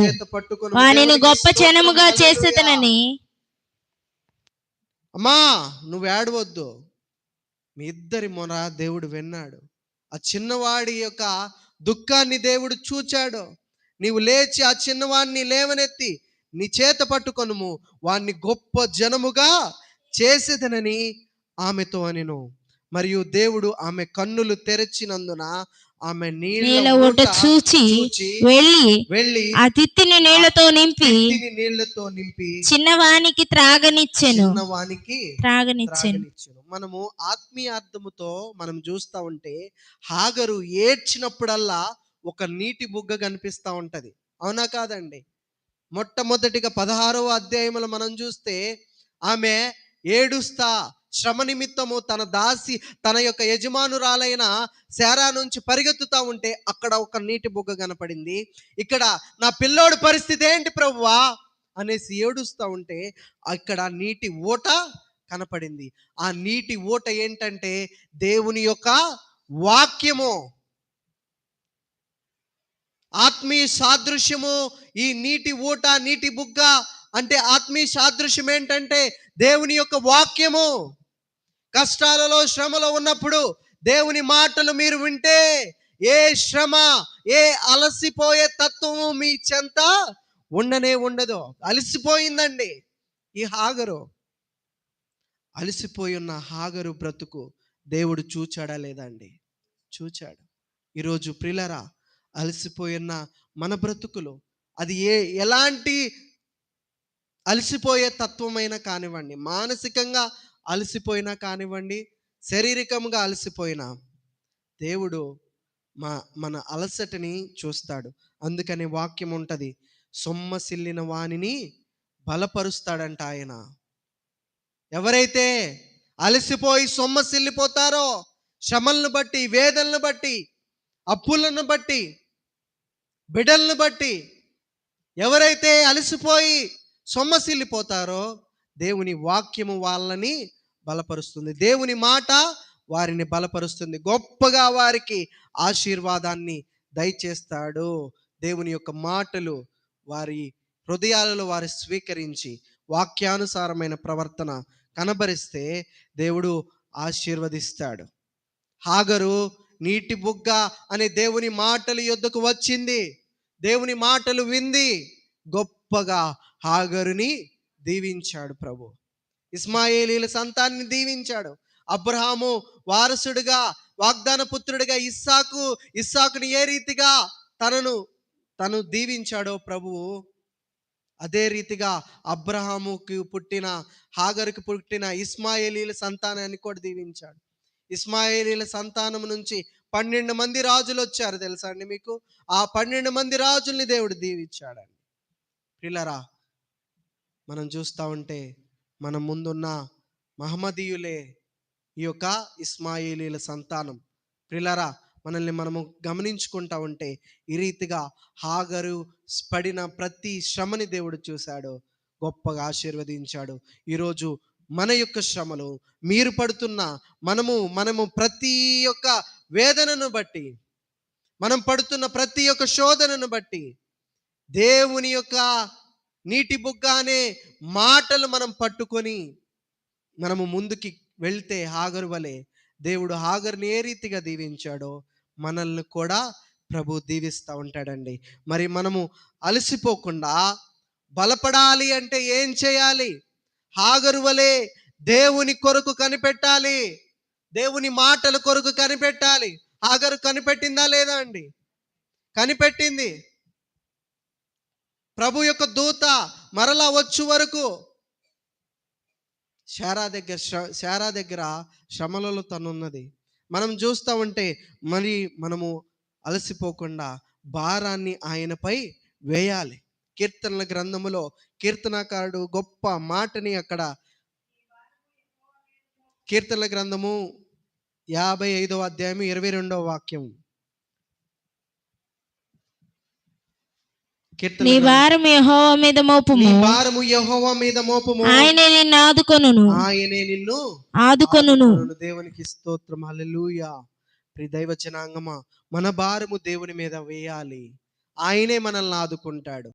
చేత పట్టుకొనుము, వానిని దేవునికి గొప్ప స్తోత్రం, జనముగా హల్లెలూయా. చేసేదనని. అమ్మా నువ్వు ఏడవద్దు, మీ ఇద్దరి మొర దేవుడు విన్నాడు. ఆ చిన్నవాడి యొక్క దుఃఖాన్ని దేవుడు చూచాడు. నీవు లేచి ఆ చిన్నవాడిని లేవనెత్తి నీ చేత పట్టుకొనుము, వాణ్ణి గొప్ప జనముగా చేసేదనని ఆమెతో అనెను. మరియు దేవుడు ఆమె కన్నులు తెరచినందున ఆమె నీళ్ళ ఊట చూచి వెళ్ళి ఆ తిత్తిని నీళ్లతో నింపి చిన్నవానికి త్రాగనిచ్చెను. మనము ఆత్మీయార్థముతో మనం చూస్తా ఉంటే హాగరు ఏడ్చినప్పుడల్లా ఒక నీటి బుగ్గ కనిపిస్తా ఉంటది, అవునా కాదండి? మొట్టమొదటిగా 16వ అధ్యాయంలో మనం చూస్తే ఆమె ఏడుస్తా శ్రమ నిమిత్తము తన యొక్క యజమానురాలైన శారా నుంచి పరిగెత్తుతా ఉంటే అక్కడ ఒక నీటి బుగ్గ కనపడింది. ఇక్కడ నా పిల్లోడి పరిస్థితి ఏంటి ప్రభువా అనేసి ఏడుస్తూ ఉంటే అక్కడ నీటి ఊట కనపడింది. ఆ నీటి ఊట ఏంటంటే దేవుని యొక్క వాక్యము. ఆత్మీయ సాదృశ్యము ఈ నీటి ఊట, నీటి బుగ్గ అంటే ఆత్మీయ సాదృశ్యం ఏంటంటే దేవుని యొక్క వాక్యము. కష్టాలలో శ్రమలో ఉన్నప్పుడు దేవుని మాటలు మీరు వింటే ఏ శ్రమ, ఏ అలసిపోయే తత్వము మీ చెంత ఉండదు. అలసిపోయిందండి ఈ హాగరు. అలసిపోయి ఉన్న హాగరు బ్రతుకు దేవుడు చూచాడా లేదా అండి? చూచాడు. ఈరోజు ప్రియులారా, అలసిపోయిన మన బ్రతుకులు అది ఎలాంటి అలసిపోయే తత్వమైనా కానివ్వండి, మానసికంగా అలసిపోయినా కానివ్వండి, శారీరకంగా అలసిపోయినా దేవుడు మన అలసటని చూస్తాడు. అందుకని వాక్యం ఉంటుంది, సొమ్మసిల్లిన వానిని బలపరుస్తాడంట ఆయన. ఎవరైతే అలసిపోయి సొమ్మసిల్లిపోతారో శ్రమలను బట్టి, వేదనలను బట్టి, అప్పులను బట్టి, బిడ్డలను బట్టి ఎవరైతే అలసిపోయి సొమ్మసిల్లిపోతారో దేవుని వాక్యము వాళ్ళని బలపరుస్తుంది. దేవుని మాట వారిని బలపరుస్తుంది, గొప్పగా వారికి ఆశీర్వాదాన్ని దయచేస్తాడు. దేవుని యొక్క మాటలు వారి హృదయాలలో వారు స్వీకరించి వాక్యానుసారమైన ప్రవర్తన కనబరిస్తే దేవుడు ఆశీర్వదిస్తాడు. హాగరు నీటి బుగ్గ అనే దేవుని మాటల యొద్దకు వచ్చింది, దేవుని మాటలు వింది, గొప్పగా హాగరుని దీవించాడు ప్రభు. ఇస్మాయేలీల సంతాన్ని దీవించాడు. అబ్రహాము వారసుడిగా, వాగ్దాన పుత్రుడిగా ఇస్సాకుని ఏ రీతిగా తను దీవించాడో ప్రభువు, అదే రీతిగా అబ్రహాముకి పుట్టిన, హాగరుకి పుట్టిన ఇస్మాయేలీల సంతానాన్ని కూడా దీవించాడు. ఇస్మాయేలీల సంతానం నుంచి 12 మంది రాజులు వచ్చారు, తెలుసా అండి మీకు? ఆ 12 మంది రాజుల్ని దేవుడు దీవించాడండి. ప్రియులారా, మనం చూస్తూ ఉంటే మన ముందున్న మహమ్మదీయులే ఈ యొక్క ఇస్మాయేలీల సంతానం. ప్రియులారా, మనల్ని మనము గమనించుకుంటా ఉంటే ఈ రీతిగా హాగరు పడిన ప్రతి శ్రమని దేవుడు చూశాడు, గొప్పగా ఆశీర్వదించాడు. ఈరోజు మన యొక్క శ్రమలు, మీరు పడుతున్న మనము ప్రతి ఒక్క వేదనను బట్టి, మనం పడుతున్న ప్రతి ఒక్క శోధనను బట్టి దేవుని యొక్క నీటి బుగ్గ అనే మాటలు మనం పట్టుకొని మనము ముందుకి వెళ్తే హాగరు వలె దేవుడు హాగరుని ఏ రీతిగా దీవించాడో మనల్ని కూడా ప్రభు దీవిస్తూ ఉంటాడండి. మరి మనము అలసిపోకుండా బలపడాలి అంటే ఏం చేయాలి? హాగరు వలె దేవుని కొరకు కనిపెట్టాలి, దేవుని మాటల కొరకు కనిపెట్టాలి. హాగరు కనిపెట్టిందా లేదా అండి? కనిపెట్టింది. ప్రభు యొక్క దూత మరలా వచ్చు వరకు శారా దగ్గర శ్రమలలో తనున్నది. మనం చూస్తూ ఉంటే మరి మనము అలసిపోకుండా భారాన్ని ఆయనపై వేయాలి. కీర్తనల గ్రంథములో కీర్తనకారుడు గొప్ప మాటని అక్కడ, కీర్తనల గ్రంథము 55వ అధ్యాయం 22వ వాక్యం, నీ భారము యెహోవా మీద మోపుము, ఆయనే నిన్ను ఆదుకొనును. దేవునికి స్తోత్రం, హల్లెలూయా. ప్రియ దైవ జనాంగమా, మన భారము దేవుని మీద వేయాలి. ఆయనే మనల్ని ఆదుకుంటాడు.